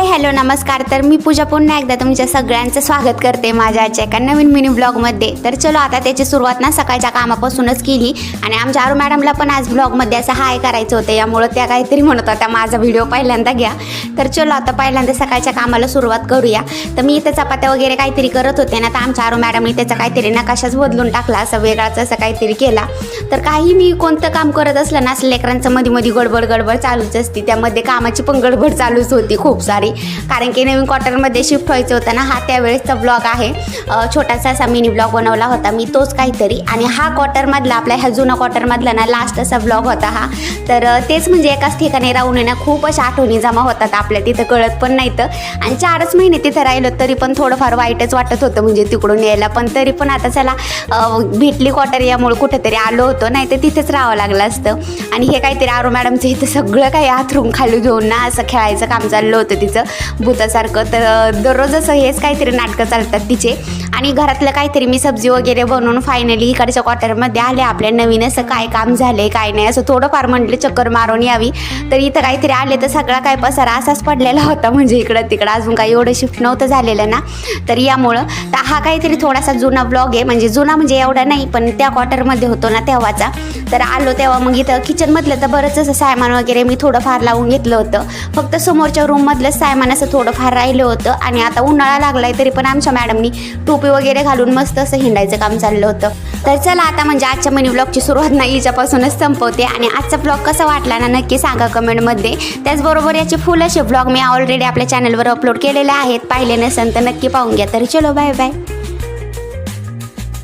Hello नमस्कार। तर मी पूजा पुन्हा एकदा तुमच्या सगळ्यांचं स्वागत करते माझ्या आजच्या एका नवीन मिनी ब्लॉगमध्ये। तर चलो आता त्याची सुरुवात ना सकाळच्या कामापासूनच केली आणि आमच्या आरू मॅडमला पण आज ब्लॉगमध्ये असं हाय करायचं होतं, यामुळे त्या काहीतरी म्हणत होत्या माझा व्हिडिओ पहिल्यांदा घ्या। तर चलो आता पहिल्यांदा सकाळच्या कामाला सुरुवात करूया। तर मी इथे चपात्या वगैरे काहीतरी करत होते ना, तर आमच्या आरू मॅडमने त्याचा काहीतरी नकाशाच बदलून टाकला, असं वेगळाच असं काहीतरी केला। तर काही मी कोणतं काम करत असलं ना, असं लेकरांचं मध्ये मध्ये गडबड चालूच असते, त्यामध्ये कामाची पण गडबड चालूच होती खूप सारी, कारण की नवीन क्वार्टरमध्ये शिफ्ट व्हायचं होतं ना। हा त्यावेळेसचा ब्लॉग आहे, छोटासा असा मिनी ब्लॉग बनवला होता मी तोच काहीतरी, आणि हा क्वार्टरमधला आपल्या ह्या जुना क्वार्टरमधला ना लास्ट असा ब्लॉग होता हा। तर तेच म्हणजे एकाच ठिकाणी राहून ना खूप अशा आठवणी जमा होतात आपल्या, तिथं कळत पण नाही तर। आणि 4च महिने तिथं राहिलो तरी पण थोडंफार वाईटच वाटत होतं म्हणजे तिकडून यायला, पण तरी पण आता चला भेटली क्वार्टर यामुळे कुठेतरी आलो होतो, नाही तर तिथेच राहावं लागलं असतं। आणि हे काहीतरी आरू मॅडमचं इथं सगळं काही आथरून खाली घेऊन ना असं खेळायचं काम चाललं होतं तिचं भूतासारखं। तर दररोज असं हेच काहीतरी नाटकं चालतात तिचे। आणि घरातलं काहीतरी मी सब्जी वगैरे बनवून फायनली इकडच्या क्वार्टरमध्ये आले आपल्या। नवीन असं काय काम झाले काय नाही असं थोडंफार म्हटलं चक्कर मारून यावी, तर इथं काहीतरी आले तर सगळा काय पसारा असाच पडलेला होता, म्हणजे इकडं तिकडं अजून काही एवढं शिफ्ट नव्हतं झालेलं ना, तर यामुळं तर हा काहीतरी थोडासा जुना ब्लॉग आहे, म्हणजे जुना म्हणजे एवढा नाही पण त्या क्वार्टरमध्ये होतो ना तेव्हाचा। तर आलो तेव्हा मग इथं किचनमधलं तर बरंच असं सामान वगैरे मी थोडंफार लावून घेतलं होतं, फक्त समोरच्या रूममधलं सामान असं थोडंफार राहिलं होतं। आणि आता उन्हाळा लागलाय तरी पण आमच्या मॅडमनी टोपी वगैरे घालून मस्त असं हिंडायचं काम चाललं होतं। तर चला आता म्हणजे आजच्या मिनी ब्लॉगची सुरुवात नाही हिच्यापासूनच संपवते, आणि आजचा ब्लॉग कसा वाटला ना नक्की सांगा कमेंटमध्ये। त्याचबरोबर याचे फुल असे ब्लॉग मी ऑलरेडी आपल्या चॅनलवर अपलोड केलेले आहेत, पाहिले नसेल तर नक्की पाहून घ्या। तर चलो बाय बाय।